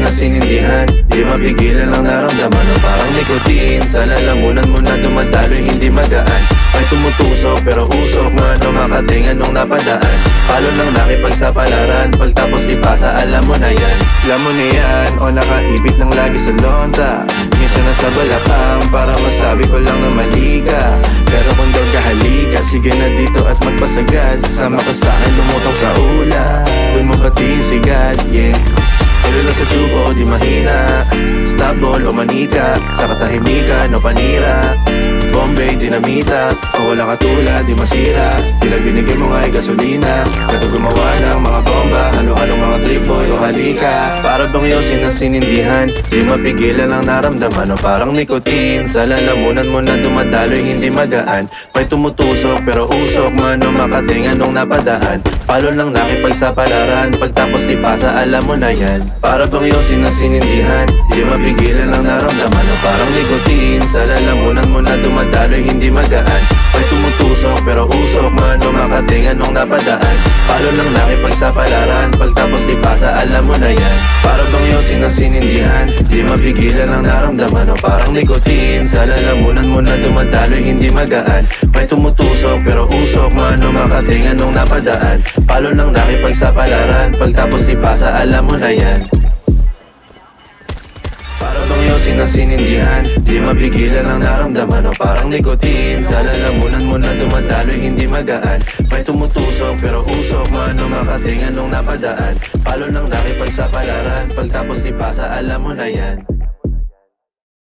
na sinindihan, di mapigilan ang naramdaman o parang nicotine. Sa lalamunan mo na dumadaloy, hindi magaan. May tumutusok pero usok man o makatingan nung napadaan. Palo ng nakipagsapalaran, pagtapos ipasa alam mo na yan. Alam mo na yan o nakaipit ng lagi sa lonta. Minsan nasa balakang para masabi ko lang na mali ka. Pero kung daw kahalika, sige na dito at magpasagad. Sama ka sa'kin lumutong sa ula, dun mo batiin si God, yeah. Pero lang sa tubo o di mahina, stable o manika, sa katahimikan o panira. Bombay, dinamita, o walang katulad, di masira. Tila binigay mo nga'y gasolina, kato gumawa ng mga bomba, halo-halong mga tripoy o halika. Para bang yosin na sinindihan, di mapigilan ang naramdaman o parang nicotine. Sa lalamunan mo na dumadaloy, hindi magaan. May tumutusok pero usok man o makatingan nung napadaan. Palo ng nakipagsapalaran, pagtapos ipasa alam mo na yan. Para bang yosin na sinindihan, di mapigilan ang naramdaman o parang nicotine. Sa lalamunan mo na dumadaloy, hindi magaan. May tumutusok pero usok man o makatingan nung napadaan. Palo ng nakipagsapalaran, pagtapos ipasa alam mo na yan. Para bang yosin na sinindihan, di mapigilan ang naramdaman o parang nicotine. Sa lalamunan mo na dumadaloy, hindi magaan. May tumutusok pero usok man o makatingan nung napadaan. Palo ng nakipagsapalaran, pagtapos ipasa alam mo na yan. Para bang yosin na sinindihan, di mapigilan ang naramdaman o parang nicotine. Sa lalamunan mo na dumadaloy, hindi magaan. May tumutusok pero usok man o makatingan nung napadaan. Palo ng nakipagsapalaran, pagtapos ipasa alam mo na yan.